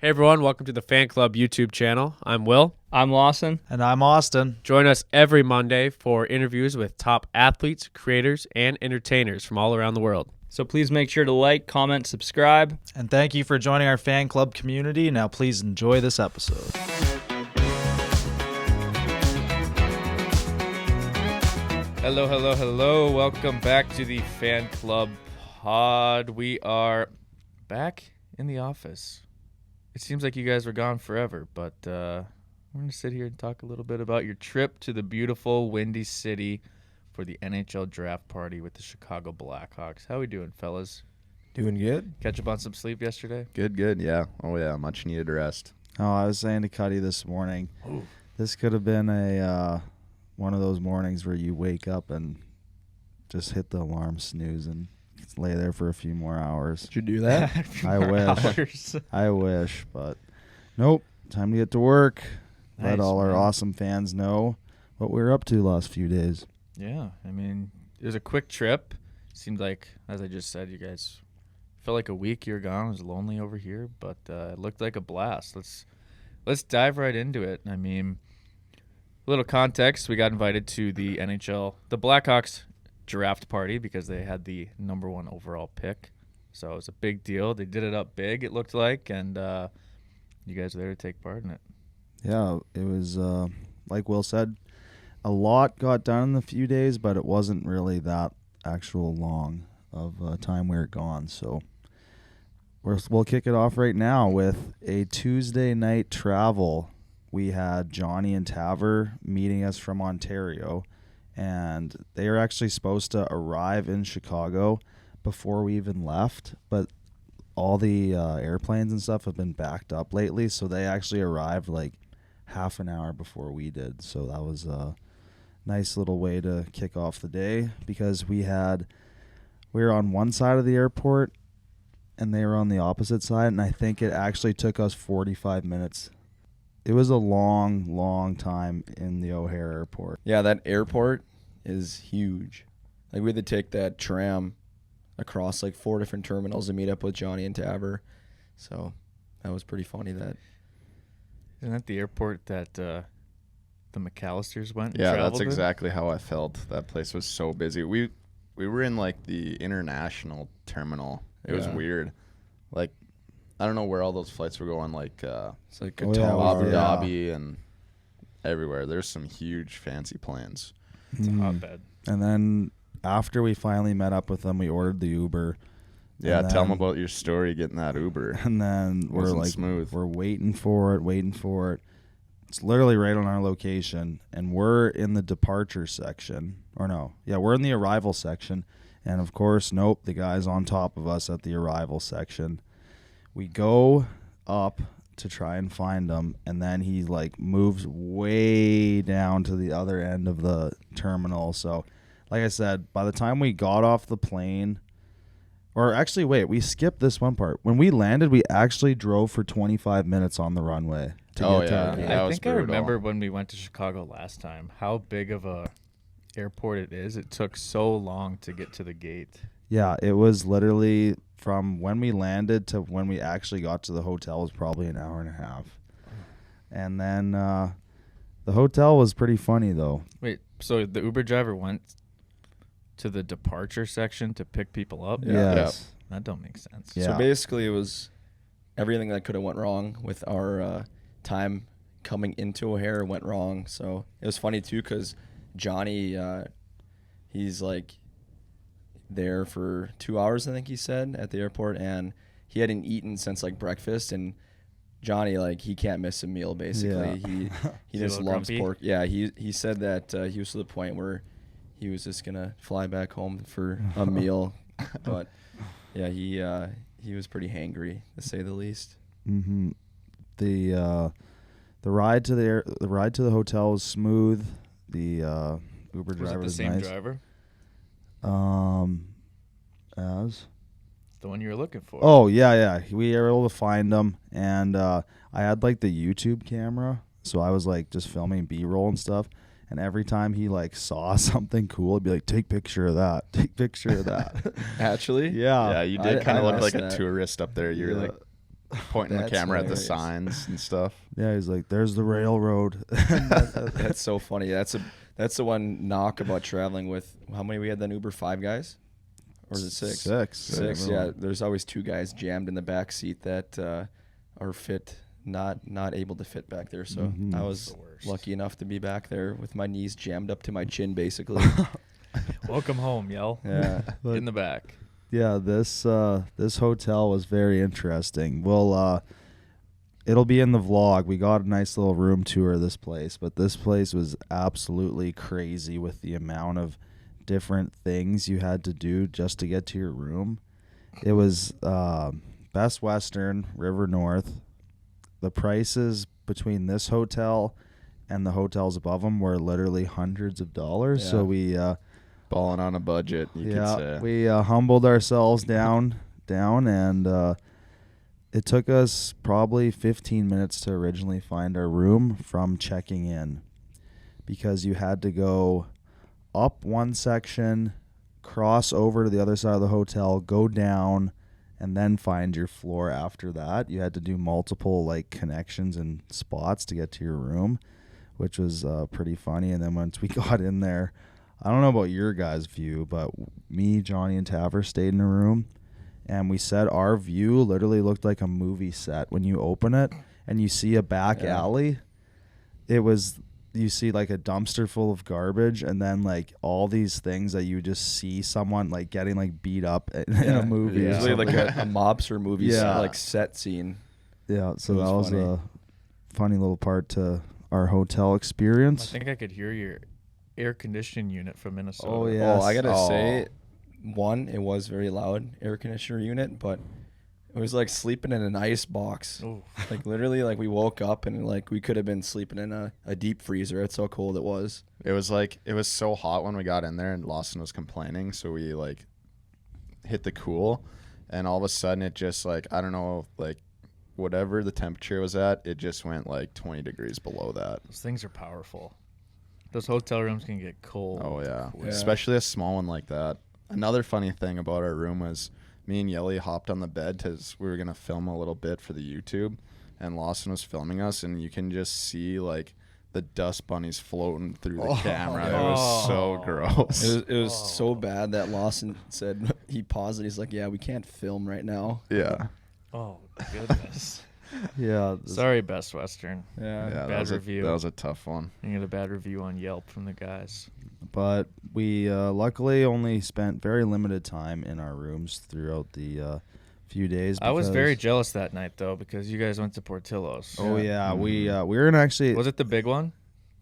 Hey everyone, welcome to the Fan Club YouTube channel. I'm Will. I'm Lawson. And I'm Austin. Join us every Monday for interviews with top athletes, creators, and entertainers from all around the world. So please make sure to like, comment, subscribe. And thank you for joining our fan club community. Now please enjoy this episode. Hello. Welcome back to the Fan Club pod. We are back in the office. It seems like you guys were gone forever, but we're going to sit here and talk a little bit about your trip to the beautiful Windy City for the NHL draft party with the Chicago Blackhawks. How we doing, fellas? Doing good. Catch up on some sleep yesterday? Good, yeah. Oh, yeah, much needed rest. Oh, I was saying to Cuddy this morning, this could have been a one of those mornings where you wake up and just hit the alarm snooze and lay there for a few more hours. Did you do that? I wish, but nope. Time to get to work. Nice, Let all our man. awesome fans know what we were up to last few days. Yeah, I mean, it was a quick trip. Seemed like, as I just said, you guys felt like a week you were gone. It was lonely over here, but it looked like a blast. Let's dive right into it. I mean, a little context, we got invited to the NHL, the Blackhawks draft party because they had the number 1 overall pick. So it was a big deal. They did it up big, it looked like, and you guys were there to take part in it. Yeah, it was, like Will said, a lot got done in the few days, but it wasn't really that actual long of time we were gone. So we'll kick it off right now with a Tuesday night travel. We had Johnny and Taver meeting us from Ontario, and they were actually supposed to arrive in Chicago before we even left, but all the airplanes and stuff have been backed up lately, so they actually arrived like half an hour before we did. So that was a nice little way to kick off the day because we were on one side of the airport and they were on the opposite side, and I think it actually took us 45 minutes. It was a long time in the O'Hare airport. Yeah, that airport is huge. Like, we had to take that tram across like 4 different terminals to meet up with Johnny and Taver. So that was pretty funny. Isn't that the airport that the McAllisters went? Yeah, and that's traveled in? exactly how I felt. That place was so busy. We were in like the international terminal. It was weird. Like, I don't know where all those flights were going. Like, It's like Oh, yeah, Abu yeah. Dhabi and everywhere. There's some huge fancy planes. It's a hotbed. And then after we finally met up with them, we ordered the Uber. Yeah, And tell them then- about your story getting that Uber. And then we're Wasn't like, smooth. we're waiting for it. It's literally right on our location, and we're in the departure section. Or no, yeah, we're in the arrival section. And of course, nope, the guy's on top of us at the arrival section. We go up to try and find him, and then he like moves way down to the other end of the terminal. So, like I said, by the time we got off the plane, or actually, wait, we skipped this one part. When we landed, we actually drove for 25 minutes on the runway to Oh, get to yeah. our gate. That I was think I brutal. remember when we went to Chicago last time, how big of a airport it is. It took so long to get to the gate. Yeah, it was literally from when we landed to when we actually got to the hotel was probably an hour and a half. And then the hotel was pretty funny, though. Wait, so the Uber driver went to the departure section to pick people up? Yes. That don't make sense. Yeah. So basically, it was everything that could have went wrong with our time coming into O'Hare went wrong. So it was funny too because Johnny, he's like there for 2 hours, I think he said, at the airport, and he hadn't eaten since like breakfast. And Johnny, like, he can't miss a meal basically. He Is he a just little loves grumpy? pork. Yeah, he said that he was to the point where he was just gonna fly back home for a meal, but yeah, he was pretty hangry to say the least. Mm-hmm. The ride to the hotel was smooth. The Uber Was driver it the was same nice. driver? As The one you were looking for? oh yeah, we were able to find them, and I had like the YouTube camera, so I was like just filming B-roll and stuff. And every time he like saw something cool, he'd be like, "Take picture of that. Take picture of that." Actually, Yeah. Yeah, you I did kind of look missed like a that. tourist up there. You were Yeah. like pointing the That's camera at the hilarious. signs and stuff. Yeah, he's like, "There's the railroad." That's so funny. That's the one knock about traveling with how many we had then Uber, 5 guys, or is it 6? Six. Yeah, there's always 2 guys jammed in the back seat that are not able to fit back there. So Mhm. I was The worst. lucky enough to be back there with my knees jammed up to my chin, basically. Welcome home, yell. Yeah. But- In the back. Yeah, this hotel was very interesting. Well, it'll be in the vlog. We got a nice little room tour of this place, but this place was absolutely crazy with the amount of different things you had to do just to get to your room. It was Best Western, River North. The prices between this hotel and the hotels above them were literally hundreds of dollars. Yeah. So we Balling on a budget, you could say. we humbled ourselves down, and it took us probably 15 minutes to originally find our room from checking in, because you had to go up one section, cross over to the other side of the hotel, go down, and then find your floor after that. You had to do multiple like connections and spots to get to your room, which was pretty funny. And then once we got in there, I don't know about your guys' view, but me, Johnny, and Taver stayed in a room, and we said our view literally looked like a movie set. When you open it and you see a back Yeah. alley, you see like a dumpster full of garbage, and then like all these things that you just see someone like getting like beat up in a movie. or Usually something. like a mobster movie Yeah. like set scene. Yeah, so It was that was funny. a funny little part to our hotel I experience. think I could hear your air conditioning unit from Minnesota. Oh, yeah. Oh, I gotta Oh. say, one, it was very loud air conditioner unit, but it was like sleeping in an ice box. Ooh. Like literally, like we woke up and like we could have been sleeping in a deep freezer. That's how cold it was. It was so hot when we got in there, and Lawson was complaining, so we like hit the cool, and all of a sudden it just like, I don't know, like whatever the temperature was at, it just went like 20 degrees below that. Those things are powerful. Those hotel rooms can get cold. Oh yeah. Yeah. Especially a small one like that. Another funny thing about our room was me and Yelly hopped on the bed because we were gonna film a little bit for the YouTube, and Lawson was filming us, and you can just see like the dust bunnies floating through the camera. It was so Oh. gross. It was so bad that Lawson said he paused it. He's like, "Yeah, we can't film right now." Yeah. Oh, goodness. Yeah, Sorry, Best Western. Yeah, Bad that was review. that was a tough one. You get a bad review on Yelp from the guys. but we luckily only spent very limited time in our rooms throughout the few days. I was very because- jealous that night, though, because you guys went to Portillo's. Oh yeah, we Mhm. we were in actually. Was it the big one?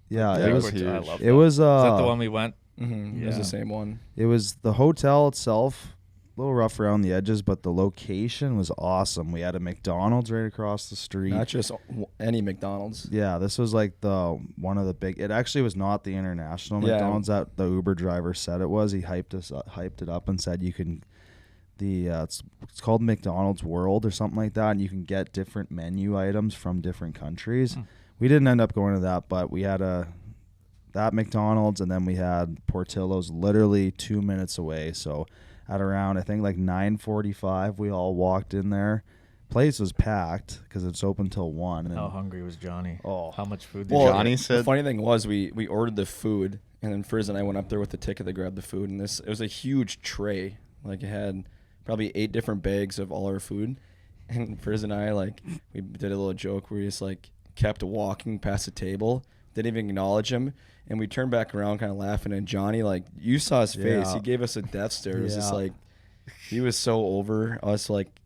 Yeah, Yeah, it it was. was I huge. love It was. Is that the one we went? Mm-hmm. It was Yeah. the same one. It was the hotel itself, a little rough around the edges, but the location was awesome. We had a McDonald's right across the street. Not just any McDonald's. Yeah, this was like the one of the big. It actually was not the international Yeah. McDonald's that the Uber driver said it was. He hyped it up, and said you can. It's called McDonald's World or something like that, and you can get different menu items from different countries. Hmm. We didn't end up going to that, but we had that McDonald's, and then we had Portillo's literally 2 minutes away. So at around I think like 9:45, we all walked in there. Place was packed because it's open till 1. And then, How hungry was Johnny? Oh. How much food did Well, you Johnny get? the said- funny thing was we ordered the food, and then Frizz and I went up there with the ticket to grab the food, and it was a huge tray. Like it had probably 8 different bags of all our food, and Frizz and I like we did a little joke where we just like kept walking past the table, didn't even acknowledge him, and we turned back around kind of laughing, and Johnny, like, you saw his face, Yeah. he gave us a death stare. It was just Yeah. like he was so over us like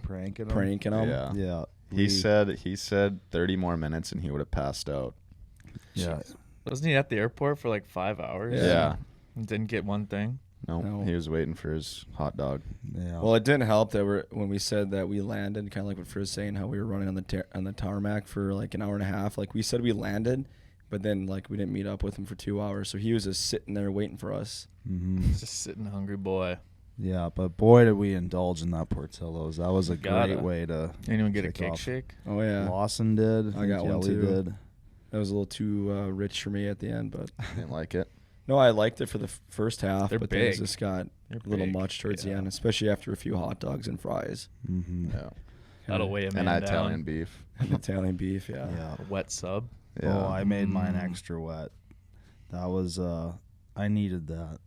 pranking pranking him. Yeah. Yeah. He said 30 more minutes and he would have passed out. Yeah. Wasn't he at the airport for like 5 hours? Yeah. And didn't get one thing? No, No. he was waiting for his hot dog. Yeah. Well, it didn't help that when we said that we landed, kind of like what Frizz saying, how we were running on the tarmac for like an hour and a half. Like we said we landed, but then like we didn't meet up with him for 2 hours, so he was just sitting there waiting for us. Mhm. Just sitting hungry boy. Yeah, but boy, did we indulge in that Portillo's. That was a Gotta. great way to. Anyone get a kick cake off. shake? Oh yeah, Lawson did. I got one, Kelly too. Did. that was a little too rich for me at the end, but Didn't like it. no, I liked it for the first half, They're but then it big. just got They're a little big. much towards the Yeah. end, especially after a few hot dogs and fries. Mm-hmm. Yeah. That'll weigh a man and down. Italian beef. Italian beef, yeah. Yeah. A wet sub. Yeah. Oh, I made mine extra wet. That was I needed that.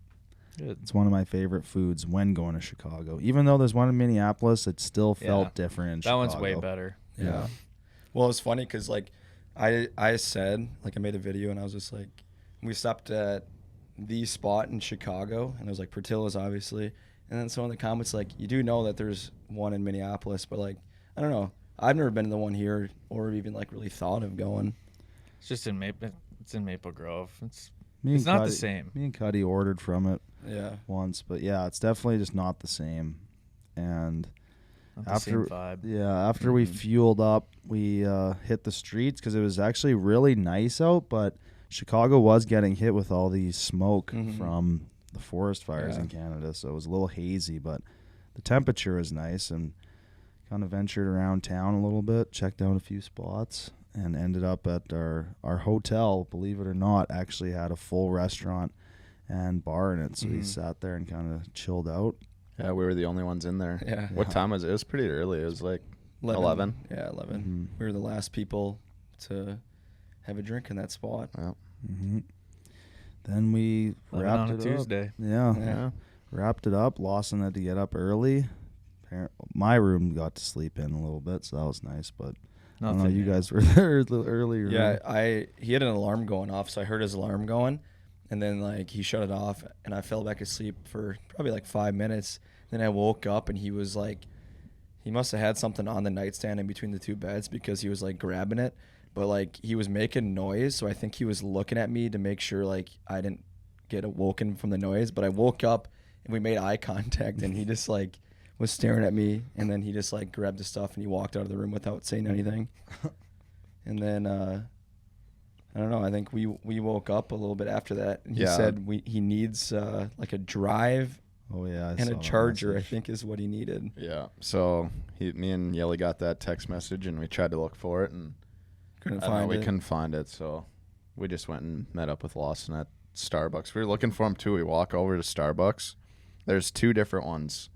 Good. It's one of my favorite foods when going to Chicago. Even though there's one in Minneapolis, it still felt different in That Chicago. one's way better. Yeah. Well, it's funny because like I said, like I made a video and I was just like, we stopped at the spot in Chicago and it was like Portillo's obviously, and then someone in the comments like, you do know that there's one in Minneapolis, but like I don't know, I've never been to the one here or even like really thought of going. It's just in Maple. It's in Maple Grove. It's Me and It's not the Cuddy- same. Me and Cuddy ordered from it Yeah. once, but yeah, it's definitely just not the same. And not the after same vibe. after we fueled up, we hit the streets because it was actually really nice out, but Chicago was getting hit with all the smoke from the forest fires in Canada, so it was a little hazy, but the temperature was nice, and kind of ventured around town a little bit, checked out a few spots, and ended up at our hotel. Believe it or not, actually had a full restaurant and bar in it, so we sat there and kind of chilled out. Yeah, we were the only ones in there. Yeah. What time was it? It was pretty early. It was like 11. Yeah, 11. We were the last people to have a drink in that spot. Yeah. Mm-hmm. Then we 11 wrapped on a it Tuesday. up. Yeah. Yeah. Wrapped it up. Lawson had to get up early. My room got to sleep in a little bit, so that was nice. But I don't know, Nothing you new. guys were there a little earlier. Yeah, he had an alarm going off, so I heard his alarm going, and then like he shut it off, and I fell back asleep for probably like 5 minutes. Then I woke up, and he was like, he must have had something on the nightstand in between the two beds because he was like grabbing it, but like he was making noise, so I think he was looking at me to make sure like I didn't get awoken from the noise. But I woke up, and we made eye contact, and he just like was staring at me, and then he just like grabbed his stuff and he walked out of the room without saying anything. And then I don't know, I think we woke up a little bit after that, and he said he needs like a drive Oh yeah. I and saw a that charger, I message. think is what he needed. Yeah. So me and Yelly got that text message, and we tried to look for it, and Couldn't I don't know, find we it. couldn't find it. So we just went and met up with Lawson at Starbucks. We were looking for him too. We walk over to Starbucks. There's two different ones,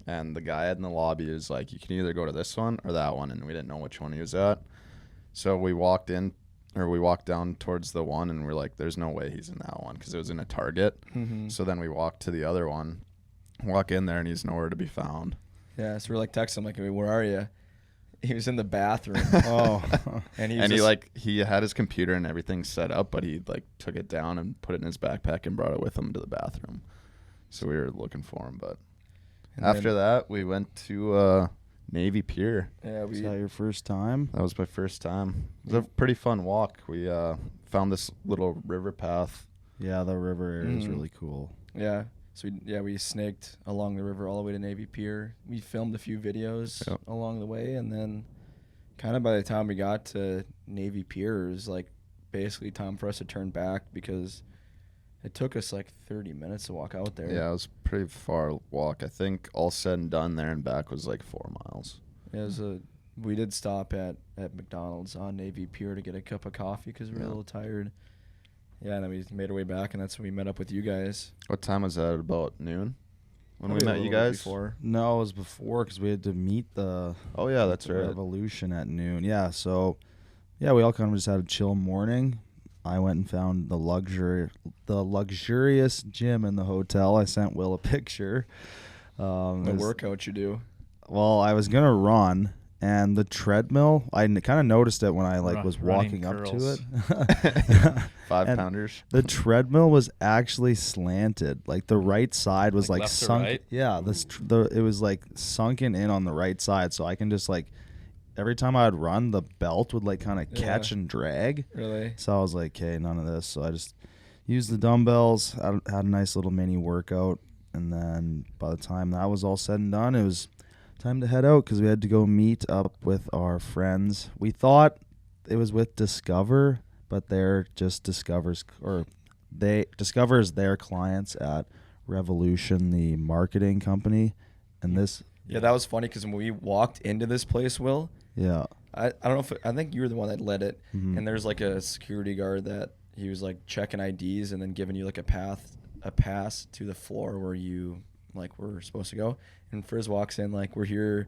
and the guy in the lobby is like, you can either go to this one or that one, and we didn't know which one he was at. So we walked down towards the one, and we're like, there's no way he's in that one because it was in a Target. So then we walked to the other one, walk in there, and he's nowhere to be found. Yeah, so we're like texting him like, "Hey, where are you?" He was in the bathroom. Oh. and he And just, he had his computer and everything set up, but he like took it down and put it in his backpack and brought it with him to the bathroom. So we were looking for him, but and after then- that we went to Navy Pier. yeah, Was we that your first time? That was my first time. It was a pretty fun walk. We found this little river path. Yeah, the river area is Mhm. really cool. yeah. So we snaked along the river all the way to Navy Pier. We filmed a few videos Yep. along the way, and then kind of by the time we got to Navy Pier, it was like basically time for us to turn back because it took us like 30 minutes to walk out there. Yeah, it was a pretty far walk. I think all said and done there and back was like 4 miles. It was we did stop at McDonald's on Navy Pier to get a cup of coffee because we were a Yeah. little tired. Yeah, and then we made our way back, and that's when we met up with you guys. What time was that? About noon? When Probably we a met you little bit guys? before. No, it was before because we had to meet the Oh yeah, that's the right. Revolution at noon. Yeah, so yeah, we all kind of just had a chill morning. I went and found the luxurious gym in the hotel. I sent Will a picture. The it was- workout you do. Well, I was gonna run, and the treadmill. I kind of noticed it when I was Running walking up to curls. it. 5 And pounders. The treadmill was actually slanted. Like the right side was Like like left to sunk. right? Yeah, it was like sunken in on the right side, so I can just like every time I would run, the belt would like kind of catch and drag. Really? So I was like, okay, none of this. So I just used the dumbbells. Had a nice little mini workout, and then by the time that was all said and done, it was time to head out because we had to go meet up with our friends. We thought it was with Discover, but they're just Discover's their clients at Revolution, the marketing company, and this. Yeah, that was funny because when we walked into this place, Will, Yeah. I don't know if I think you were the one that led it, Mhm. and there's like a security guard that he was like checking IDs and then giving you like a pass to the floor where you like were supposed to go. And Frizz walks in like, we're here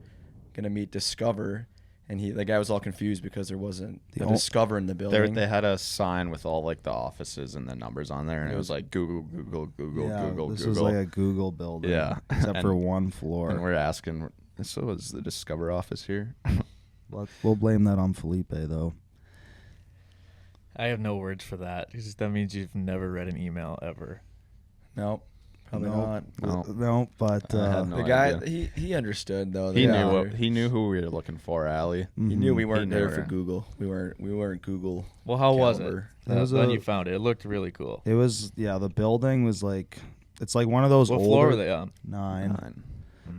gonna meet Discover, and the guy was all confused because there wasn't The a ol- Discover in the building. They had a sign with all like the offices and the numbers on there, and it was like Google, Google, Google, Yeah, Google, this Google. was like a Google building. Yeah. except for And- one floor. And we're asking, so is the Discover office here? We'll blame that on Felipe though. I have no words for that because that means you've never read an email ever. No, probably No. not. No, but I had no The guy, idea. he understood though. He that knew who we were looking for, Allie. He knew we mhm. weren't there knew for her. Google. We weren't Google. Well, how was it? caliber. It was When a- you found it, it looked really cool. It was the building was like it's like one of those What older floor were they on? 9.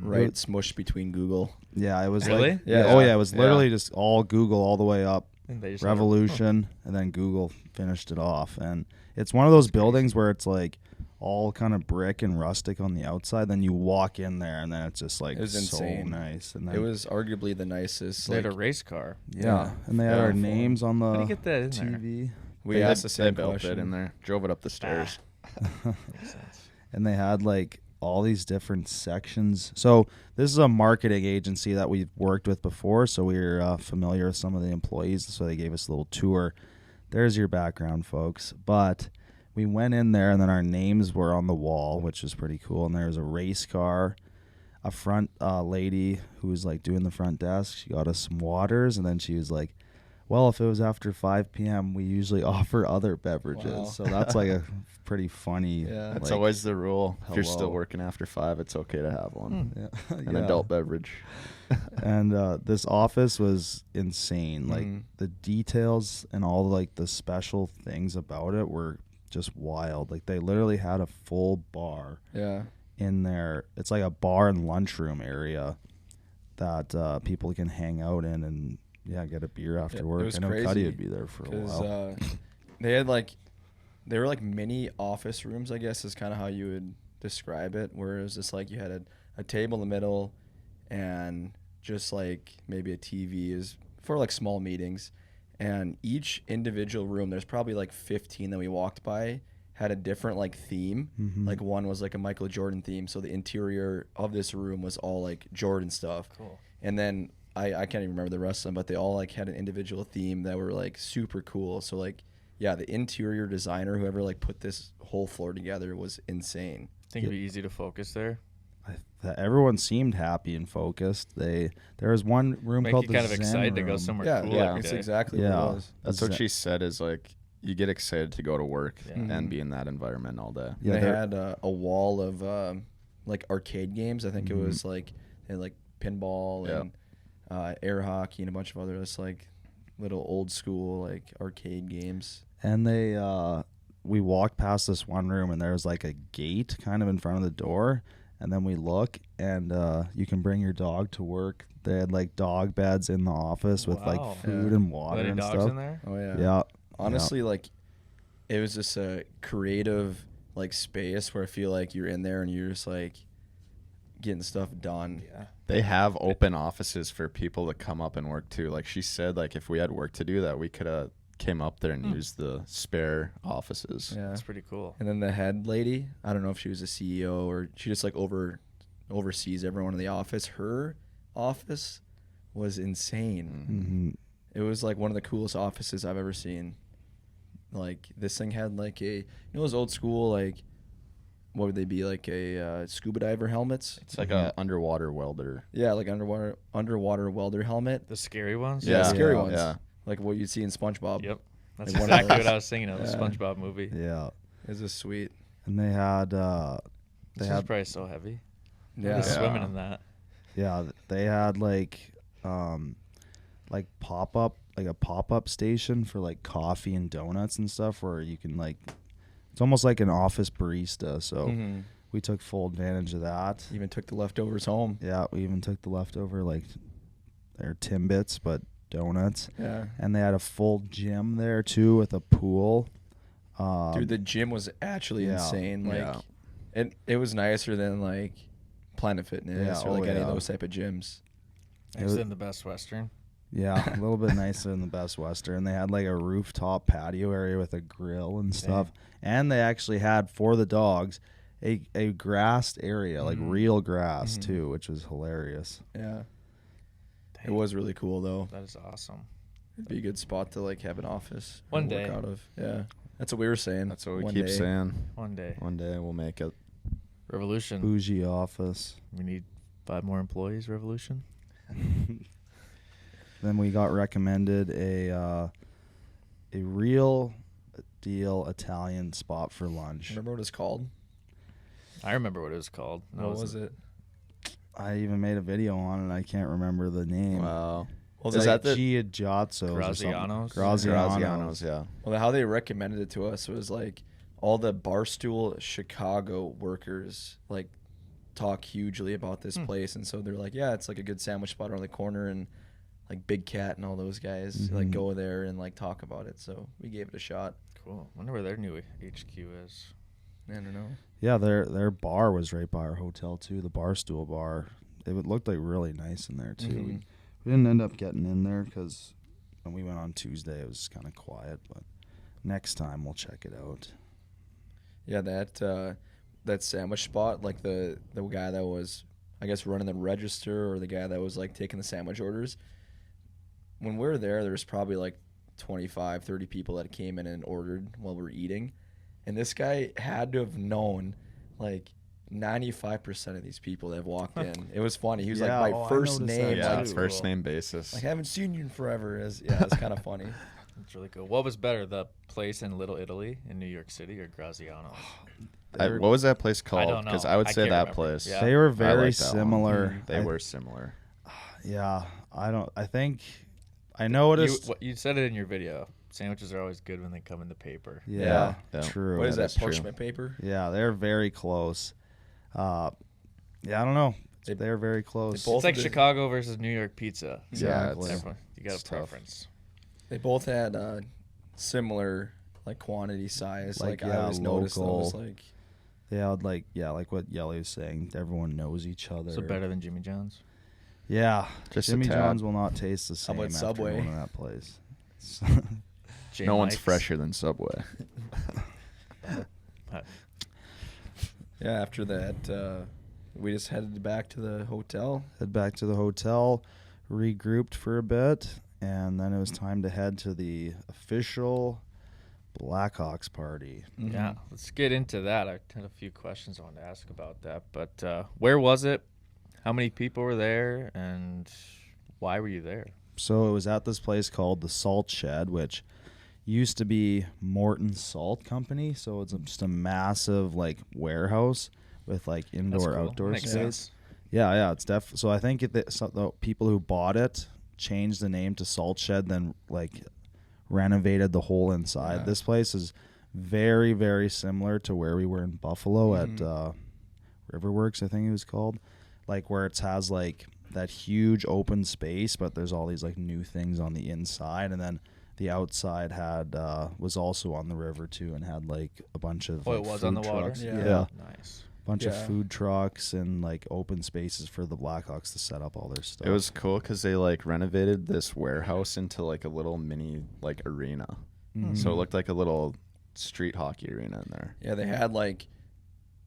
Right, smushed between Google. Yeah, it was Really? like Yeah. oh yeah, it was Yeah. literally just all Google all the way up. And they just had a- Revolution, and then Google finished it off. And it's one of those buildings where it's like all kind of brick and rustic on the outside. Then you walk in there, and then it's just like It was so insane. nice. And then, It was arguably the nicest. They had a Like, race car. yeah, and they had Yeah. our names on How do the you get that in there? TV, we They asked had- the same they built question. it in there, drove it up the stairs. Makes sense. and they had like all these different sections. So this is a marketing agency that we've worked with before, so we're familiar with some of the employees. So they gave us a little tour. There's your background, folks. But we went in there, and then our names were on the wall, which was pretty cool. And there was a race car, a front lady who was like doing the front desk. She got us some waters, and then she was like, well, if it was after 5 p.m., we usually offer other beverages. Wow. So that's like a pretty funny. Yeah. That's like, always the rule. If you're still hello. working after 5, it's okay to have one. yeah, An yeah. adult beverage. And this office was insane. Like Mhm. the details and all like the special things about it were just wild. Like they literally had a full bar Yeah. in there. It's like a bar and lunchroom area that people can hang out in and get a beer after It work. was I know crazy Cuddy would be there for a Because while. they were like mini office rooms, I guess is kind of how you would describe it. Where it was just like you had a table in the middle, and just like maybe a TV is for like small meetings, and each individual room, there's probably like 15 that we walked by, had a different like theme. Mhm. Like one was like a Michael Jordan theme, so the interior of this room was all like Jordan stuff. Cool. And then I can't even remember the rest of them, but they all like had an individual theme that were like super cool. So like, yeah, the interior designer, whoever like put this whole floor together, was insane. Think it'd be easy to focus there. Everyone seemed happy and focused. There was one room Make called you the kind of Zen excited to go room. somewhere Yeah, cool. yeah, every it's day. exactly Yeah. what it was. That's what she said is like, you get excited to go to work Yeah. Mhm. and be in that environment all day. Yeah, they there- had a wall of like arcade games. I think Mhm. it was like they had like pinball Yeah. and air hockey and a bunch of other just like little old school like arcade games. And we walked past this one room, and there was like a gate kind of in front of the door. And then we look, and you can bring your dog to work. They had like dog beds in the office with Wow. like food Yeah. and Are water there any and dogs stuff. in there? Oh yeah. Yeah. Honestly, like it was just a creative like space where I feel like you're in there and you're just like getting stuff done. Yeah. They have open offices for people to come up and work too. Like she said, like if we had work to do, that we could have came up there and used the spare offices. Yeah. That's pretty cool. And then the head lady, I don't know if she was a CEO or she just like oversees everyone in the office. Her office was insane. Mhm. It was like one of the coolest offices I've ever seen. Like this thing had like those old school like what would they be, like a scuba diver helmets? It's like a underwater welder. Yeah, like underwater welder helmet. The scary ones? Yeah, scary Yeah. ones. Yeah. Like what you'd see in SpongeBob. Yep. That's Like one of exactly those. what I was thinking of, the Yeah. SpongeBob movie. Yeah. It's just sweet. And they had This is probably so heavy. Yeah. Just Yeah. swimming in that. they had like a pop-up station for like coffee and donuts and stuff, where you can like, it's almost like an office barista. So Mhm. we took full advantage of that. Even took the leftovers home. Yeah, we even took the leftover like their Timbits, but donuts. Yeah. And they had a full gym there too with a pool. Dude, the gym was actually yeah. insane. Like Yeah. it was nicer than like Planet Fitness Yeah, or like any of yeah. those type of gyms. It Next was- in the Best Western. Yeah, a little bit nicer than the Best Western. They had like a rooftop patio area with a grill and stuff. And they actually had, for the dogs, a grassed area, like real grass too, which was hilarious. Yeah. It was really cool though. That is awesome. It'd be a good spot to like have an office. One and work day. out of. Yeah, that's what we were saying. That's what we One keep day. saying. One day. One day we'll make it. Revolution. Bougie office. We need 5 more employees, Revolution. Then we got recommended a real deal Italian spot for lunch. Remember what it's called? I remember what it was called. What was it? I even made a video on it. I can't remember the name. Wow. Well, Is that the Giagiazzo's or Graziano's? something? Graziano's? Yeah. Well, how they recommended it to us was like all the Barstool Chicago workers like talk hugely about this place, and so they're like, yeah, it's like a good sandwich spot around the corner, and like Big Cat and all those guys like go there and like talk about it. So we gave it a shot. Cool. Wonder where their new HQ is. I don't know. Yeah, their bar was right by our hotel too. The Barstool bar. It looked like really nice in there too. Mhm. We didn't end up getting in there because when we went on Tuesday, it was kind of quiet. But next time we'll check it out. Yeah, that sandwich spot, like the guy that was, I guess, running the register, or the guy that was like taking the sandwich orders. When we were there was probably like 25, 30 people that came in and ordered while we were eating. And this guy had to have known like 95% of these people that have walked in. It was funny. He was Yeah, like, my I first noticed name. that Yeah, Like, too. first name basis. I haven't seen you in forever. It's kind of funny. That's really cool. What was better, the place in Little Italy in New York City or Graziano's? What was that place I called? don't know. Because I would I say can't that remember. place. Yeah. They were I very like that one. similar. They were similar. Yeah, I think I noticed. You said it in your video. Sandwiches are always good when they come in the paper. Yeah, Yeah. true. What is that, that's true. parchment paper? Yeah, they're very close. Yeah, I don't know. They're very close. both It's like of the- Chicago versus New York pizza. Exactly. Everyone, you got It's a tough. preference. They both had similar like quantity size. Like, I yeah, always noticed those local. like They had like what Yelly was saying. Everyone knows each other. So better than Jimmy John's. Yeah, Just a Jimmy tad. John's will not taste the same about after Subway? going to that place. J. No one's Mike's. fresher than Subway. yeah. After that, we just headed back to the hotel. Head back to the hotel, regrouped for a bit, and then it was time to head to the official Blackhawks party. Yeah, let's get into that. I had a few questions I wanted to ask about that. But where was it? How many people were there? And why were you there? So it was at this place called the Salt Shed, which used to be Morton Salt Company. So it's just a massive like warehouse with like indoor That's cool. outdoor Makes space. sense. Yeah, it's so I think the people who bought it changed the name to Salt Shed, then like renovated the whole inside. Yeah. This place is very, very similar to where we were in Buffalo at Riverworks, I think it was called, like where it has like that huge open space, but there's all these like new things on the inside, and then the outside had was also on the river too, and had like a bunch of Oh, like, it was food on the water? trucks. Yeah. Yeah. Nice. Bunch of Yeah. food trucks and like open spaces for the Blackhawks to set up all their stuff. It was cool because they like renovated this warehouse into like a little mini like arena. So it looked like a little street hockey arena in there. Yeah, they had like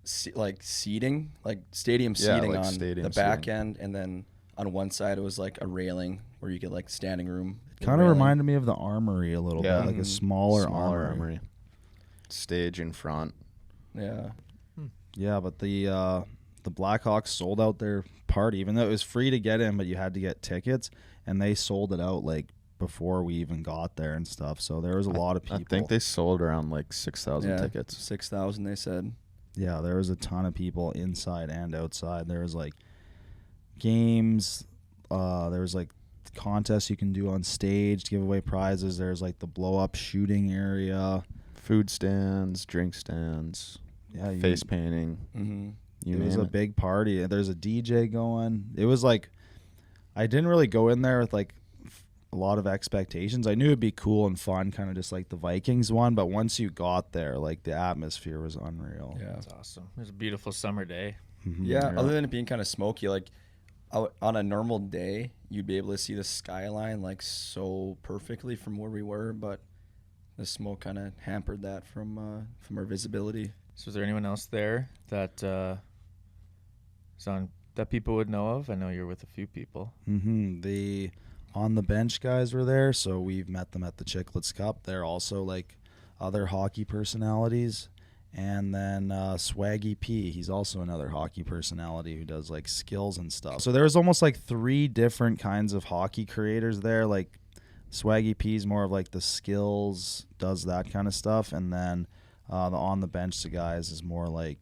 seating, like stadium Yeah, seating like on stadium the back seating. end, and then on one side it was like a railing where you get like standing room. Kind of reminded me of the Armory a little Yeah. bit, like a smaller armory. Stage in front. Yeah. Yeah, but the Blackhawks sold out their party, even though it was free to get in, but you had to get tickets, and they sold it out like before we even got there and stuff. So there was a lot of people. I think they sold around like 6,000 Yeah, tickets. 6,000 they said. Yeah, there was a ton of people inside and outside. There was like games. There was like contests you can do on stage to give away prizes. There's like the blow up shooting area. Food stands, drink stands, Yeah, face painting. Mm-hmm. You it was name a big party. There's a DJ going. It was like, I didn't really go in there with like a lot of expectations. I knew it'd be cool and fun, kind of just like the Vikings one. But once you got there, like the atmosphere was unreal. Yeah. That's awesome. It was a beautiful summer day. Mhm. Yeah, other than it being kind of smoky, like on a normal day, you'd be able to see the skyline like so perfectly from where we were, but the smoke kind of hampered that from our visibility. So was there anyone else there that is on that people would know of? I know you're with a few people. The on the bench guys were there, so we've met them at the Chicklets Cup. They're also like other hockey personalities. And then Swaggy P, he's also another hockey personality who does like skills and stuff. So there was almost like 3 different kinds of hockey creators there. Like Swaggy P's more of like the skills, does that kind of stuff, and then the on the bench guys is more like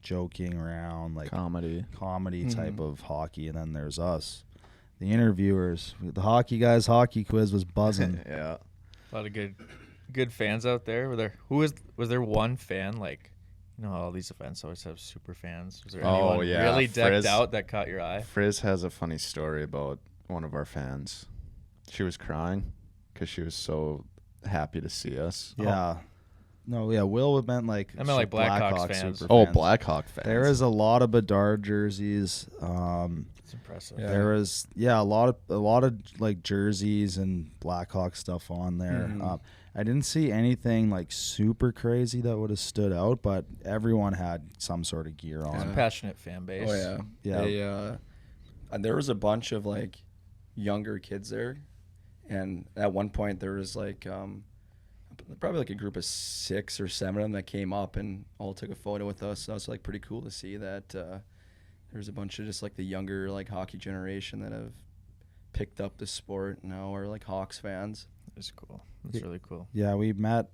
joking around, like Comedy type of hockey. And then there's us, the interviewers. The hockey guys hockey quiz was buzzing. Yeah. A lot of good fans out there. Was there one fan, like, you know, all these events always have super fans? Was there anyone really decked out that caught your eye? Frizz has a funny story about one of our fans. She was crying because she was so happy to see us. Yeah. No, yeah, Will meant like I meant like Blackhawks fans. super Oh, fans. Blackhawk fans. There is a lot of Bedard jerseys. It's impressive. Yeah. There was a lot of like jerseys and Blackhawk stuff on there. I didn't see anything like super crazy that would have stood out, but everyone had some sort of gear on. It's a passionate fan base. Oh yeah, Yeah. There was a bunch of like younger kids there, and at one point there was like probably like a group of 6 or 7 of them that came up and all took a photo with us. So that was like pretty cool to see that there's a bunch of just like the younger like hockey generation that have picked up the sport now are like Hawks fans. It's cool. It's really cool. Yeah, we met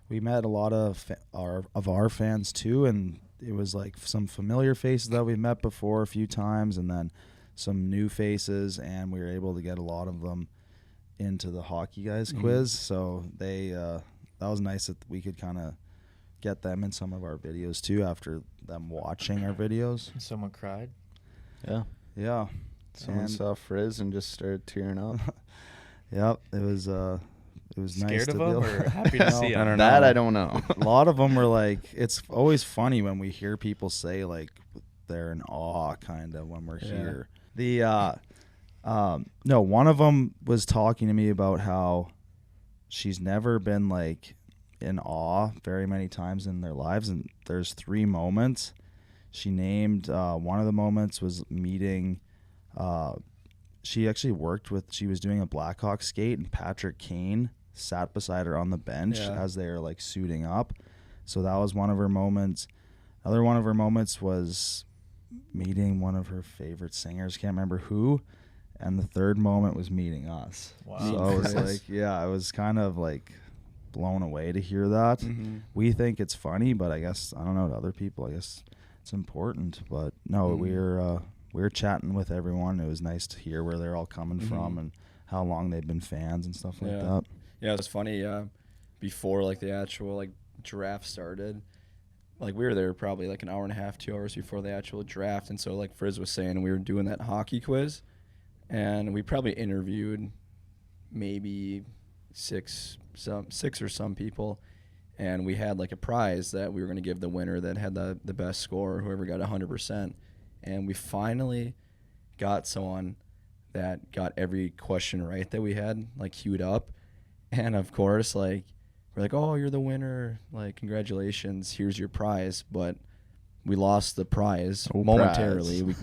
a lot of our fans too, and it was like some familiar faces that we met before a few times, and then some new faces, and we were able to get a lot of them into the hockey guys quiz. So they that was nice that we could kind of get them in some of our videos too after them watching our videos. Someone cried. Yeah. Yeah. Someone And- saw Frizz and just started tearing up. Yep, it was nice Scared to of be them able- or happy to see No, them? That I don't know. A lot of them were like, it's always funny when we hear people say like they're in awe kind of when we're here. The no, one of them was talking to me about how she's never been like in awe very many times in their lives, and there's 3 moments she named. One of the moments was meeting she actually she was doing a Blackhawks skate, and Patrick Kane sat beside her on the bench as they were like suiting up. So that was one of her moments. Another one of her moments was meeting one of her favorite singers, can't remember who. And the third moment was meeting us. Wow. So I was like, I was kind of like blown away to hear that. We think it's funny, but I guess, I don't know, to other people, I guess it's important. But no, we were chatting with everyone. It was nice to hear where they're all coming from and how long they've been fans and stuff like that. Yeah, it was funny. Before like the actual like draft started, like we were there probably like an hour and a half, 2 hours before the actual draft, and so like Frizz was saying, we were doing that hockey quiz, and we probably interviewed maybe six or some people, and we had like a prize that we were going to give the winner that had the best score, whoever got 100%, and we finally got someone that got every question right that we had like queued up. And of course, like, we're like, oh, you're the winner. Like, congratulations. Here's your prize. But we lost the prize momentarily.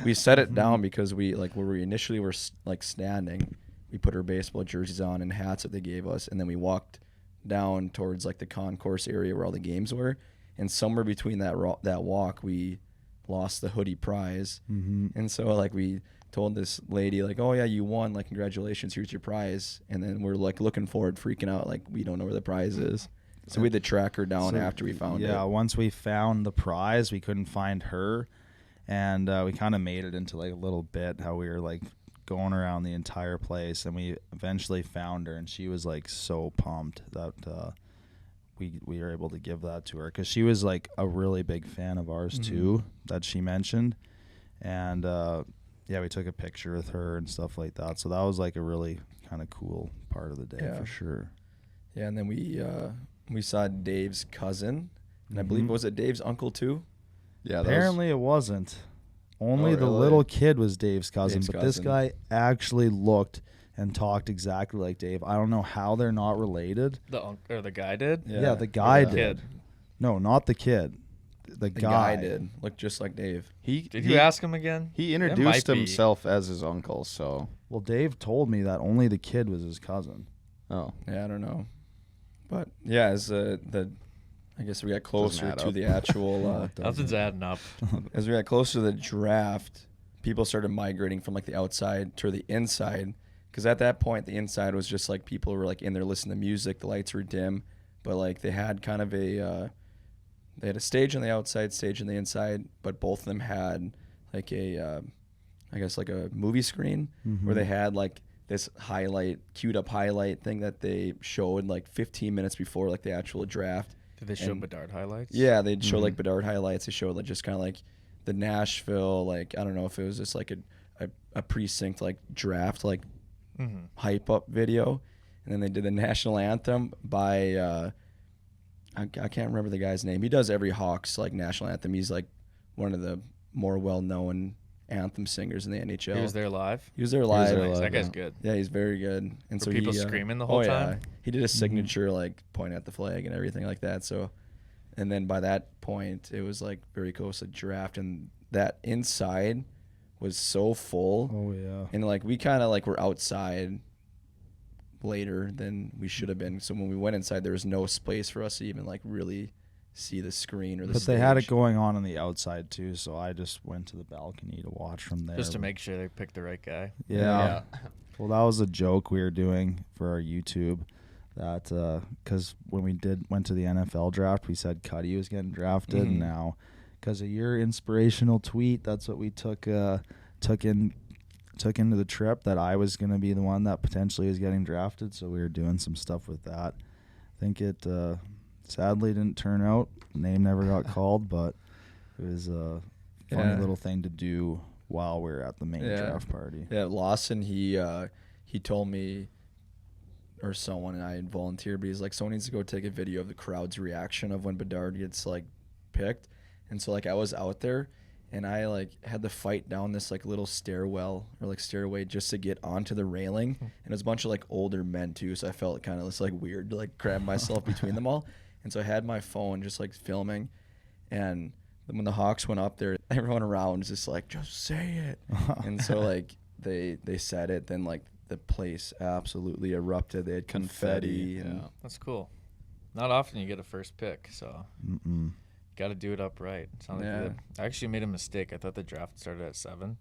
We set it down because we, like, where we initially were, like, standing, we put our baseball jerseys on and hats that they gave us. And then we walked down towards, like, the concourse area where all the games were. And somewhere between that walk, we lost the hoodie prize. And so, like, we told this lady, like, oh yeah, you won, like, congratulations, here's your prize. And then we're like looking forward, freaking out, like we don't know where the prize is. So we had to track her down after we found it. Yeah, once we found the prize, we couldn't find her, and we kind of made it into like a little bit how we were like going around the entire place, and we eventually found her, and she was like so pumped that we were able to give that to her, because she was like a really big fan of ours too, that she mentioned. And yeah, we took a picture with her and stuff like that. So that was like a really kind of cool part of the day for sure. Yeah, and then we saw Dave's cousin, and I believe, was it Dave's uncle too? Yeah. Apparently it wasn't. Only the really? little kid was Dave's cousin, Dave's but this cousin. guy actually looked and talked exactly like Dave. I don't know how they're not related. The guy did? Yeah, the guy Yeah. did. Kid. No, not the kid. the guy did look just like Dave. Did you ask him again? He It might introduced be. himself as his uncle, so. Well, Dave told me that only the kid was his cousin. Oh. Yeah, I don't know. But yeah, as I guess we got closer add to up. the actual Nothing's adding up. as we got closer to the draft, people started migrating from like the outside to the inside, because at that point the inside was just like people were like in there listening to music, the lights were dim, but like they had kind of a they had a stage on the outside, stage on the inside, but both of them had like a I guess like a movie screen where they had like this queued up highlight thing that they showed like 15 minutes before like the actual draft. Did they show And- Bedard highlights? Yeah, they'd show like Bedard highlights. They showed like just kind of like the Nashville, like I don't know if it was just like a precinct like draft like hype up video, and then they did the national anthem by I can't remember the guy's name. He does every Hawks like national anthem. He's like one of the more well known anthem singers in the NHL. He was there live. He was there live. there Nice. live, That guy's yeah. good. Yeah, he's very good. And Were so people he, screaming the whole time? Yeah. He did a signature like point at the flag and everything like that. So, and then by that point, it was like very close to draft, and that inside was so full, Oh yeah. and like we kind of like were outside later than we should have been. So when we went inside, there was no space for us to even like really see the screen or the But stage. they had it going on the outside too, so I just went to the balcony to watch from there. Just to make sure they picked the right guy. Yeah. Well, that was a joke we were doing for our YouTube. That because when we went to the NFL draft, we said Cuddy was getting drafted. And now, because of your inspirational tweet, that's what we took into the trip, that I was going to be the one that potentially was getting drafted. So we were doing some stuff with that. I think it sadly didn't turn out. Name never got called, but it was a funny little thing to do while we were at the main draft party. Yeah, Lawson, he told me, or someone, and I volunteered, but he's like, someone needs to go take a video of the crowd's reaction of when Bedard gets like picked. And so like I was out there, and I like had to fight down this like little stairwell or like stairway just to get onto the railing. And it was a bunch of like older men too, so I felt kind of like weird to like grab myself between them all. And so I had my phone just like filming, and when the Hawks went up there, everyone around was just like, just say it. And so like they said it, then like the place absolutely erupted. They had confetti and That's cool. Not often you get a first pick, so got to do it upright. Sounds like Yeah. I actually made a mistake. I thought the draft started at 7.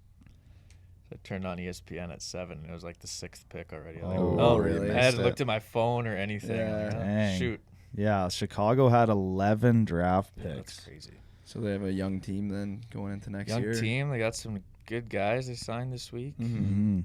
So I turned on ESPN at 7, and it was like the 6th pick already. I'm like, Oh, really? I hadn't looked at my phone or anything. Yeah. I'm like, oh, Dang. shoot. Yeah, Chicago had 11 draft Yeah, that's picks. crazy. So they have a young team then going into next Young year. team. They got some good guys they signed this week. Mm-hmm.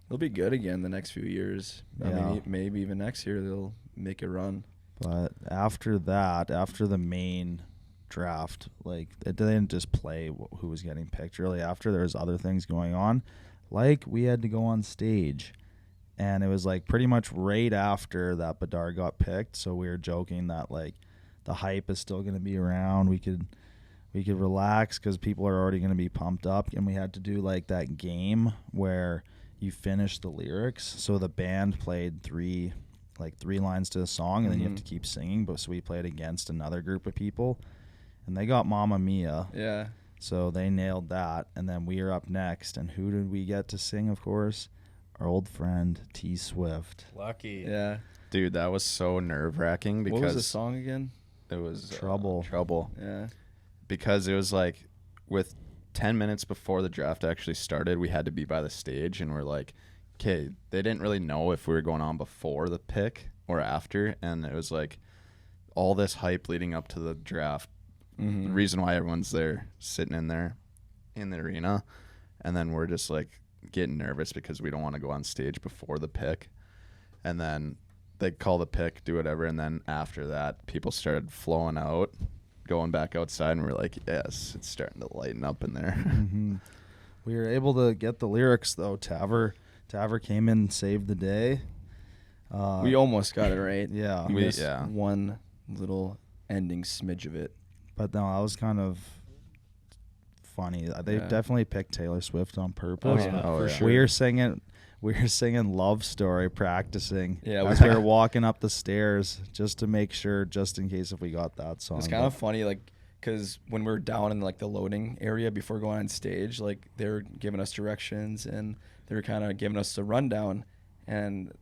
They'll be good again the next few years. I Yeah. mean, maybe even next year they'll make a run. But after that, after the main draft, like they didn't just play who was getting picked. Really, after there was other things going on, like we had to go on stage, and it was like pretty much right after that Bedard got picked. So we were joking that like the hype is still going to be around. We could relax because people are already going to be pumped up, and we had to do like that game where you finish the lyrics. So the band played three lines to the song, and then you have to keep singing. But so we played against another group of people, and they got Mamma Mia. Yeah. So they nailed that, and then we are up next. And who did we get to sing? Of course, our old friend T Swift. Lucky. Yeah. Dude, that was so nerve-wracking because What was the song again? it was Trouble. Trouble. Yeah. Because it was like with 10 minutes before the draft actually started, we had to be by the stage, and we're like, okay, they didn't really know if we were going on before the pick or after, and it was like all this hype leading up to the draft. Mm-hmm. The reason why everyone's there sitting in there in the arena, and then we're just like getting nervous because we don't want to go on stage before the pick, and then they call the pick, do whatever, and then after that people started flowing out, going back outside, and we're like, yes, it's starting to lighten up in there. Mm-hmm. We were able to get the lyrics though. Taver came in and saved the day. We almost got it right. Yeah. We missed yeah. one little ending smidge of it. But no, that was kind of funny. They Yeah. definitely picked Taylor Swift on purpose. Oh, yeah. Oh, for yeah. sure. We were singing Love Story, practicing Yeah, as we were walking up the stairs just to make sure, just in case if we got that song. It's kind of funny, like, because when we were down in like the loading area before going on stage, like they were giving us directions and they were kind of giving us the rundown, and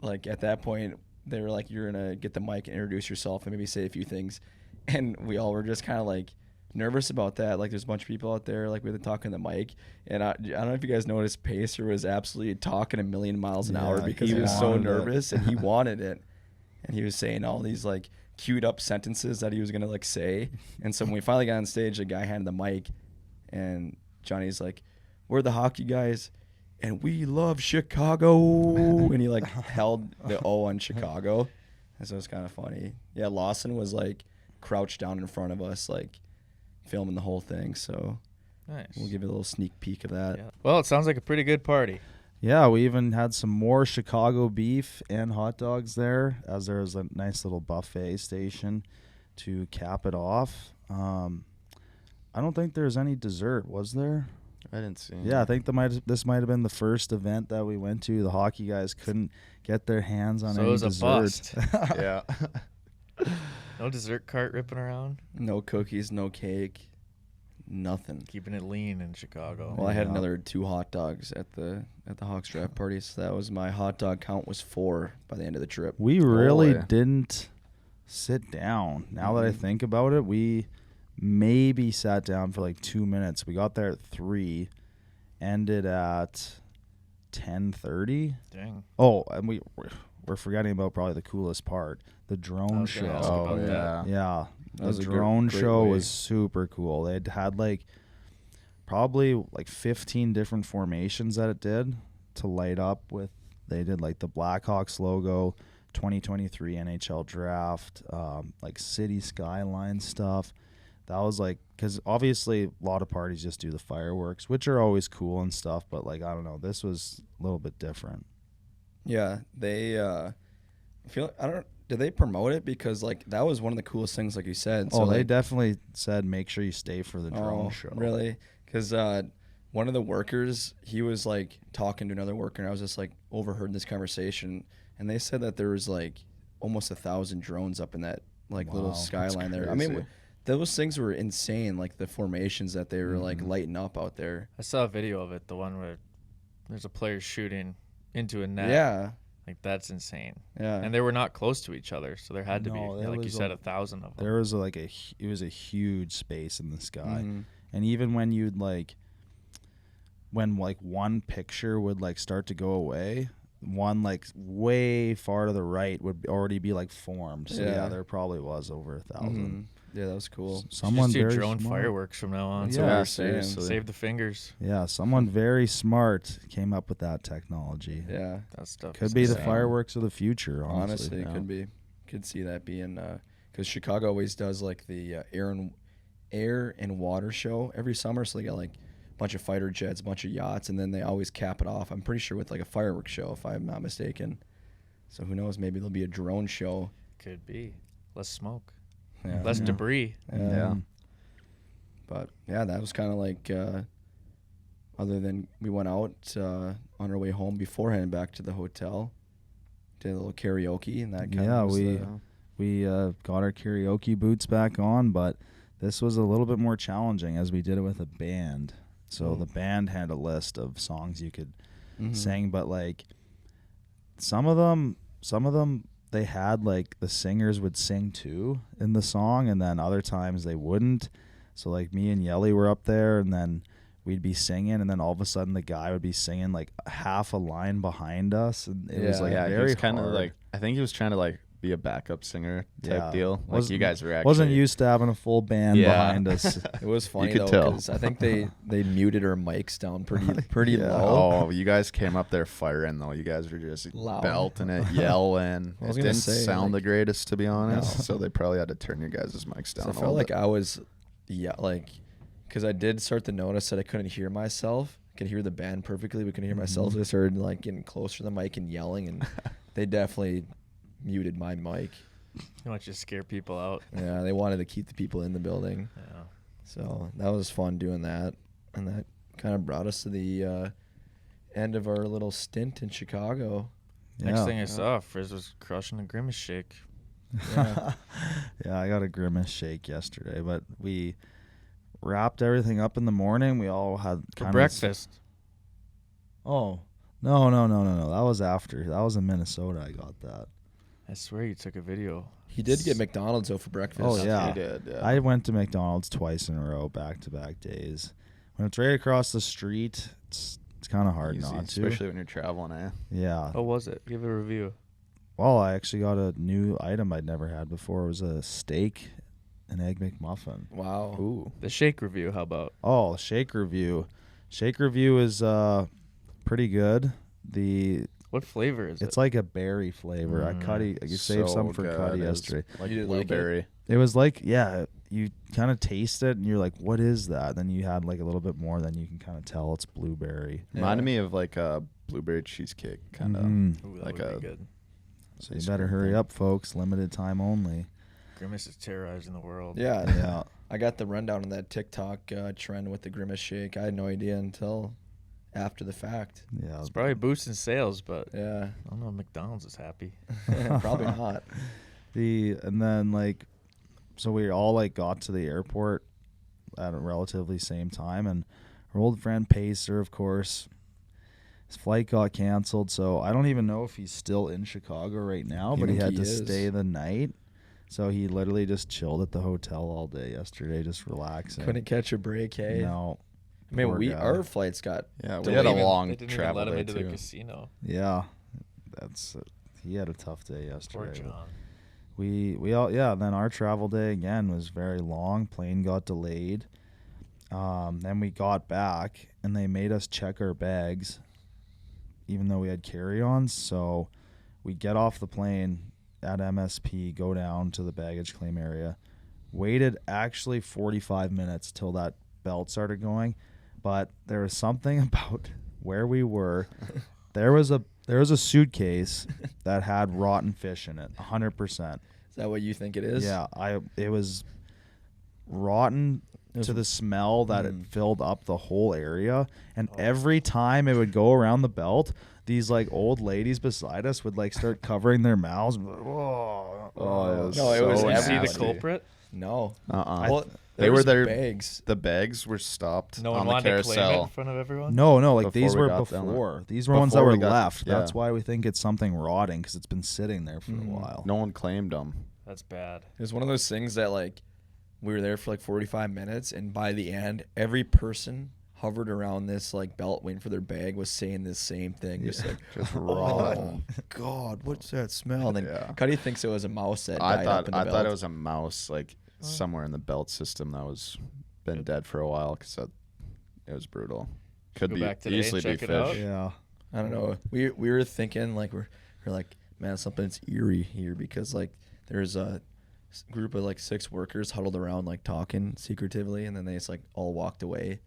like at that point they were like, you're gonna get the mic and introduce yourself and maybe say a few things, and we all were just kind of like nervous about that. Like there's a bunch of people out there, like we had to talk in the mic, and I don't know if you guys noticed, Pacer was absolutely talking a million miles an hour because he was so wanted it. nervous and he wanted it, and he was saying all these like queued up sentences that he was gonna like say. And so when we finally got on stage, the guy handed the mic, and Johnny's like, "We're the hockey guys, and we love Chicago," and he like held the O on Chicago, and so it was kind of funny. Yeah, Lawson was like crouched down in front of us, like filming the whole thing. So Nice. we'll give you a little sneak peek of that. Yeah. Well, it sounds like a pretty good party. Yeah, we even had some more Chicago beef and hot dogs there, as there was a nice little buffet station to cap it off. I don't think there's any dessert, was there? I didn't see. Yeah, I think this might have been the first event that we went to. The hockey guys couldn't get their hands on So any it was a dessert. bust. Yeah. No dessert cart ripping around. No cookies, no cake, nothing. Keeping it lean in Chicago. Well, I had Yeah. another 2 hot dogs at the Hawks draft party, so that was my hot dog count was 4 by the end of the trip. We really Boy. didn't sit down. Now that I Mhm. think about it, we maybe sat down for like 2 minutes. We got there at 3, ended at 10:30. Dang. Oh, and we're forgetting about probably the coolest part, the I drone was gonna show. ask about Oh, that. yeah. Yeah, That was the a good- drone great show way. was super cool. They had like probably like 15 different formations that it did to light up with. They did like the Blackhawks logo, 2023 NHL draft, like city skyline stuff. That was like, because obviously a lot of parties just do the fireworks, which are always cool and stuff, but like, I don't know, this was a little bit different. Yeah, they did they promote it, because like that was one of the coolest things, like you said. So Oh, they like, definitely said make sure you stay for the drone show. Really? Because one of the workers, he was like talking to another worker, and I was just like overheard this conversation, and they said that there was like almost 1,000 drones up in that like little Wow, that's skyline there. I mean, crazy. those things were insane, like the formations that they were like Mhm. lighting up out there. I saw a video of it, the one where there's a player shooting into a net. Yeah, Like, that's insane. yeah. And they were not close to each other, so there had to be, No, yeah, there like you was said, a- 1,000 of them. There was like it was a huge space in the sky. Mhm. And even when you'd like, when like one picture would like start to go away, one like way far to the right would already be like formed. So yeah, Yeah. there probably was over 1,000. Mhm. Yeah, that was cool. Someone just do very drone smart. fireworks from now on. Yeah, So Yeah, seriously. save the fingers. Yeah, someone very smart came up with that technology. Yeah, That stuff Could is be the insane. fireworks of the future. Honestly, honestly, it could be. Could see that being, because Chicago always does like the air and water show every summer. So they got like a bunch of fighter jets, a bunch of yachts, and then they always cap it off, I'm pretty sure, with like a fireworks show, if I'm not mistaken. So who knows? Maybe there'll be a drone show. Could be. Less smoke. Yeah. Less Yeah. debris. Yeah. But yeah, that was kind of like, other than we went out on our way home beforehand back to the hotel, did a little karaoke, and that kind Yeah, of was we got our karaoke boots back on, but this was a little bit more challenging as we did it with a band. So Mm. the band had a list of songs you could Mhm. sing, but like some of them they had like the singers would sing too in the song, and then other times they wouldn't. So like me and Yelly were up there, and then we'd be singing, and then all of a sudden the guy would be singing like half a line behind us, and it was Yeah. like Yeah, he very was kind of hard. like, I think he was trying to like be a backup singer type Yeah. deal. Like Wasn't- you guys were actually wasn't used to having a full band Yeah. behind us. It was funny could though, tell. because I think they muted our mics down pretty Yeah. low. Oh, you guys came up there firing though. You guys were just Loud. belting it, yelling. I was It gonna didn't say, sound like- the greatest, to be honest. No. So they probably had to turn your guys' mics down. So I a felt little like bit. I was, like, because I did start to notice that I couldn't hear myself. I could hear the band perfectly, but couldn't hear myself. So I started like getting closer to the mic and yelling, and they definitely muted my mic. You want you to scare people out. Yeah, they wanted to keep the people in the building. Yeah. So that was fun doing that, and that kind of brought us to the end of our little stint in Chicago. Next Yeah. thing I saw, Frizz was crushing a grimace shake. Yeah. Yeah, I got a Grimace shake yesterday, but we wrapped everything up in the morning. We all had For kind breakfast. Oh, no. That was after. That was in Minnesota. I got that. I swear you took a video. He did get McDonald's though for breakfast. Oh, yeah. He did. Yeah. I went to McDonald's twice in a row, back-to-back days. When it's right across the street, it's kind of hard Easy, not to. especially when you're traveling. Yeah. How was it? Give a review. Well, I actually got a new item I'd never had before. It was a steak and egg McMuffin. Wow. Ooh. The shake review, how about? Oh, shake review. Shake review is pretty good. What flavor is It's it? like a berry flavor. I saved some for good. Cuddy It was yesterday. Like You didn't like it? blueberry. It was like, yeah, you kind of taste it and you're like, what is that? Then you had like a little bit more, then you can kind of tell it's blueberry. Reminded me of like a blueberry cheesecake kind of. Mhm. Ooh, that like would a- be good. So you better hurry up, folks. Limited time only. Grimace is terrorizing the world. Yeah. Yeah. I got the rundown on that TikTok trend with the Grimace shake. I had no idea until after the fact. Yeah. It's probably boosting sales, but Yeah. I don't know if McDonald's is happy. Probably not. And then like, so we all like got to the airport at a relatively same time, and our old friend Pacer, of course, his flight got canceled. So I don't even know if he's still in Chicago right now, but he think had to he is. stay the night. So he literally just chilled at the hotel all day yesterday, just relaxing. Couldn't catch a break, hey? No. I mean, Poor guy. our flights got Yeah, we Don't had a even- long They didn't even travel let him day into too. the casino. Yeah. He had a tough day Poor yesterday. John. We all then our travel day again was very long. Plane got delayed. Then we got back and they made us check our bags even though we had carry-ons. So we get off the plane at MSP, go down to the baggage claim area, waited actually 45 minutes till that belt started going, but there was something about where we were. There was a suitcase that had rotten fish in it, 100%. Is that what you think it is? Yeah, it was rotten to the smell that it filled up the whole area, and every time it would go around the belt, these like old ladies beside us would like start covering their mouths. And be like, oh, it was No, it was so Did you see the nasty. culprit? No. Well, There they were was there. bags. The bags were stopped No one on the wanted to claim it in carousel. front of everyone? No, like Before these we were got down there. before. These were ones that Before were we got- left. yeah. That's why we think it's something rotting because it's been sitting there for a while. No one claimed them. That's bad. It was one of those things that like we were there for like 45 minutes, and by the end, every person hovered around this like belt waiting for their bag was saying the same thing, just like Just oh rotten. God, what's that smell? And then Yeah. Cuddy thinks it was a mouse that I died thought up in the belt. thought it was a mouse like somewhere in the belt system that was been dead for a while because it was brutal. Could Go be back today and easily be check it out? fish. Yeah. I don't know. We were thinking like we're like, man, something's eerie here because like there's a group of like 6 workers huddled around like talking secretively, and then they just like all walked away.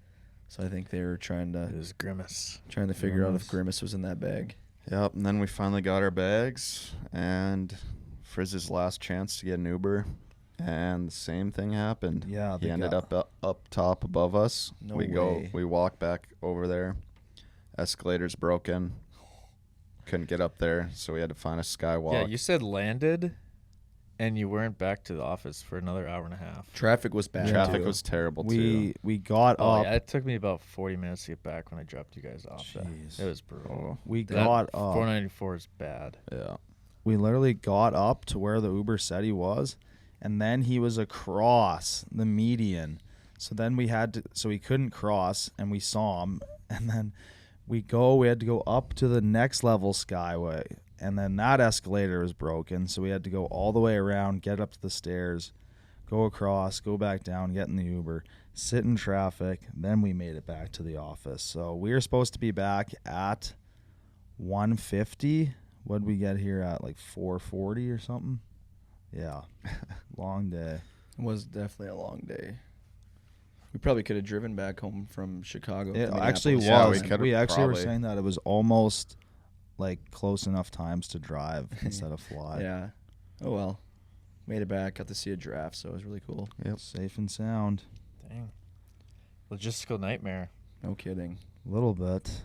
So I think they were trying It to was Grimace. figure out if Grimace was in that bag. Yep. And then we finally got our bags and Frizz's last chance to get an Uber. And the same thing happened. Yeah, he they ended got- up top above us. No we way. We walk back over there. Escalator's broken. Couldn't get up there, so we had to find a skywalk. Yeah, you said landed, and you weren't back to the office for another hour and a half. Traffic was bad. Traffic too. was terrible too. We got Oh, up. yeah, it took me about 40 minutes to get back when I dropped you guys off. Jeez. It was brutal. We That got up. 494 is bad. Yeah. We literally got up to where the Uber said he was, and then he was across the median. So then we couldn't cross, and we saw him, and then we had to go up to the next level skyway, and then that escalator was broken, so we had to go all the way around, get up to the stairs, go across, go back down, get in the Uber, sit in traffic, then we made it back to the office. So we were supposed to be back at 1:50. What'd we get here at, like 4:40 or something? Yeah. Long day. It was definitely a long day. We probably could have driven back home from Chicago. It to actually was. Minneapolis. Yeah, we could've we actually were probably. saying that it was almost like close enough times to drive instead of fly. Yeah. Oh well. Made it back. Got to see a draft, so it was really cool. Yep. Safe and sound. Dang. Logistical nightmare. No kidding. A little bit.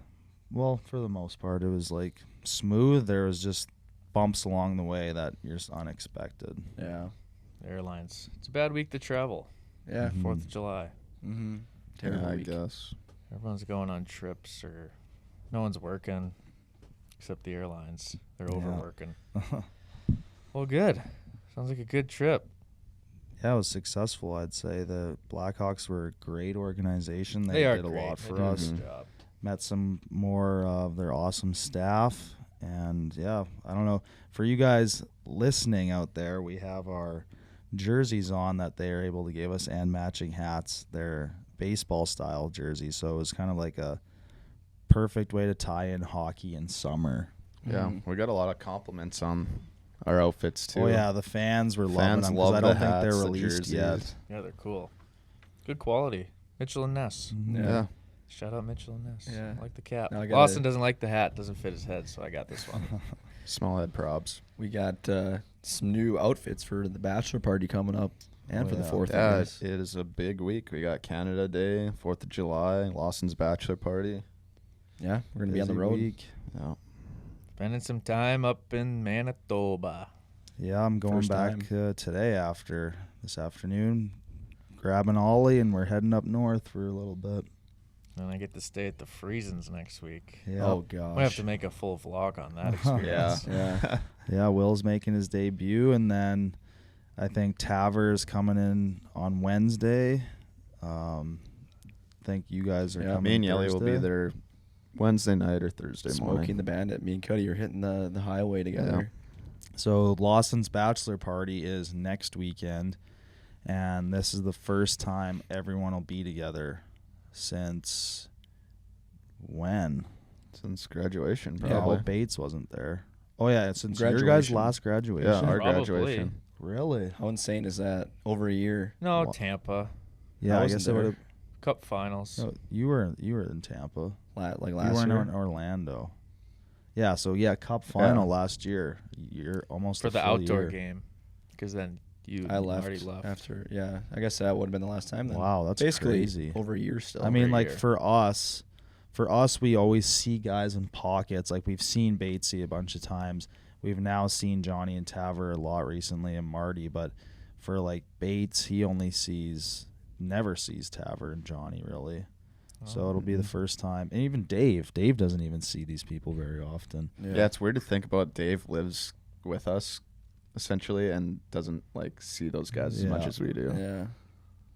Well, for the most part, it was like smooth. There was just bumps along the way that you're just unexpected. Yeah. Airlines. It's a bad week to travel. Yeah. 4th of July. Mm-hmm. Yeah, Terrible I week. guess. Everyone's going on trips or no one's working except the airlines. They're Yeah. overworking. Well, good. Sounds like a good trip. Yeah, it was successful, I'd say. The Blackhawks were a great organization. They are did a great. lot They for do a us. good job. Met some more of their awesome staff. And, yeah, I don't know. For you guys listening out there, we have our jerseys on that they are able to give us and matching hats. They're baseball-style jerseys, so it was kind of like a perfect way to tie in hockey in summer. Yeah, we got a lot of compliments on our outfits too. Oh, yeah, the fans were loving Fans them because love I the don't think hats, they're the released jerseys. yet. Yeah, they're cool. Good quality. Mitchell and Ness. Yeah. Shout out Mitchell and Ness. Yeah. I like the cap. Now I gotta- Lawson doesn't like the hat. Doesn't fit his head, so I got this one. Small head props. We got some new outfits for the bachelor party coming up and Oh, for the yeah. 4th. I Yeah, guess. it is a big week. We got Canada Day, 4th of July, Lawson's bachelor party. Yeah, we're going to be on the Busy road. week. Yeah. Spending some time up in Manitoba. Yeah, I'm going First back today after this afternoon, grabbing Ollie, and we're heading up north for a little bit. And I get to stay at the Freezens next week. Yeah, Oh, gosh. We have to make a full vlog on that experience. Yeah. yeah. Will's making his debut, and then I think Taver's coming in on Wednesday. Think you guys are Yeah, coming. Me and Yelly will be Thursday? there Wednesday night or Thursday Smoking morning. the Bandit. Me and Cody are hitting the highway together. So Lawson's bachelor party is next weekend, and this is the first time everyone will be together since when? Since graduation, Yeah, probably. Bates wasn't there. Oh yeah, since your guys' Graduation. last graduation. Yeah, our Probably. graduation. Really? How insane is that? Over a year. No, Well, Tampa. Yeah, I wasn't guess it there. would have. Cup finals. No, you were in Tampa. Like You last weren't year. in Orlando. Yeah, so yeah, Cup final last year. You're almost For a the full outdoor year. game. Because then you I left, already left. after. Yeah, I guess that would have been the last time then. Wow, that's basically crazy. over a year still. I mean, over a like year. for us, we always see guys in pockets. Like we've seen Batesy a bunch of times. We've now seen Johnny and Taver a lot recently, and Marty. But for like Bates, he never sees Taver and Johnny really. So it'll be the first time, and even Dave. Dave doesn't even see these people very often. Yeah, it's weird to think about. Dave lives with us, essentially, and doesn't like see those guys as much Yeah. as we do. Yeah.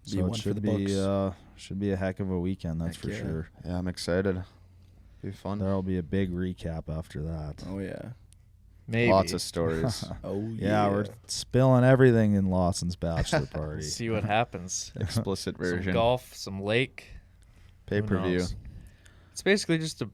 Be So one it for should the be books. should be a heck of a weekend. That's Heck for yeah. sure. Yeah, I'm excited. Be fun. There'll be a big recap after that. Oh yeah. Maybe. Lots of stories. Oh Yeah, we're spilling everything in Lawson's bachelor party. See what happens. Explicit Some version. golf, some lake. Pay Who per view. knows? It's basically just the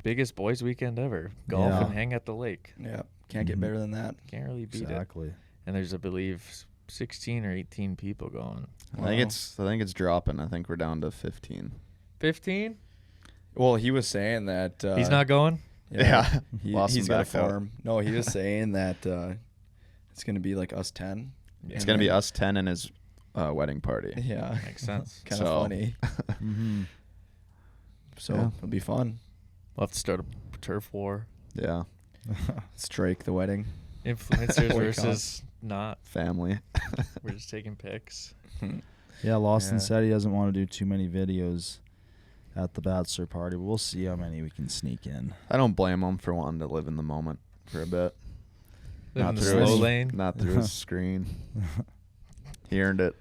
biggest boys' weekend ever. Golf Yeah. and hang at the lake. Yeah. Can't get Mhm. better than that. Can't really beat it. Exactly. And there's, I believe, 16 or 18 people going. I think it's dropping. I think we're down to 15. 15? Well, he was saying that He's not going? Yeah. Lost he's him got a back out. farm. No, he was saying that it's gonna be like us 10. It's gonna be us 10 and his wedding party. Yeah. Makes sense. Kind of So- funny. Mm-hmm. So Yeah. it'll be fun. We'll have to start a turf war. Yeah. Strike the wedding. Influencers Boycott. versus not. Family. We're just taking pics. Yeah, Lawson Yeah. said he doesn't want to do too many videos at the bachelor party. But we'll see how many we can sneak in. I don't blame him for wanting to live in the moment for a bit. Live in the through slow his, lane. Not through his screen. He earned it.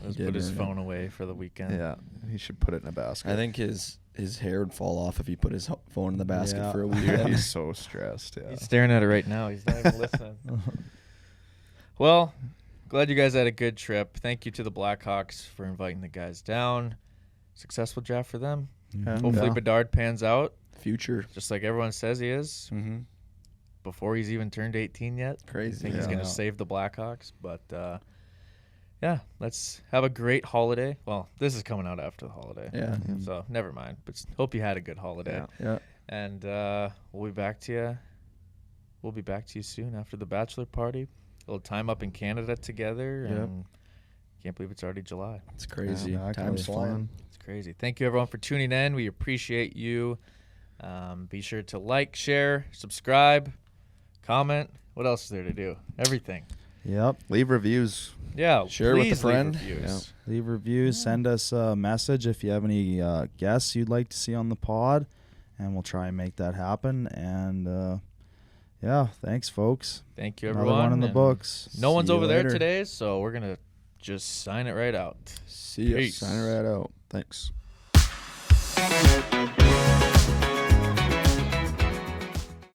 Let's did put his earn it. phone away for the weekend. Yeah. He should put it in a basket. I think his hair would fall off if he put his phone in the basket Yeah. for a Dude, weekend. he's so stressed. Yeah. He's staring at it right now. He's not even listening. Well, glad you guys had a good trip. Thank you to the Blackhawks for inviting the guys down. Successful draft for them. Mhm. Hopefully Yeah. Bedard pans out, Future. just like everyone says he is, Mm-hmm. before he's even turned 18 yet. I Crazy. think he's Yeah. going to save the Blackhawks. But, yeah, let's have a great holiday. Well, this is coming out after the holiday. Yeah. So never mind. But hope you had a good holiday. Yeah. Yeah. And we'll be back to you. We'll be back to you soon after the bachelor party. A little time up in Canada together, Yep. and can't believe it's already July. It's crazy. Yeah, exactly. Time's flying. Fun. It's crazy. Thank you everyone for tuning in. We appreciate you. Be sure to like, share, subscribe, comment. What else is there to do? Everything. Yep. Leave reviews. Yeah. Share with a please friend. leave reviews. Leave reviews. Send us a message if you have any guests you'd like to see on the pod, and we'll try and make that happen. And yeah, thanks, folks. Thank you, Another everyone. one in the and books. No one's See you over there later. today, so we're going to just sign it right out. See ya. Peace. Sign it right out. Thanks.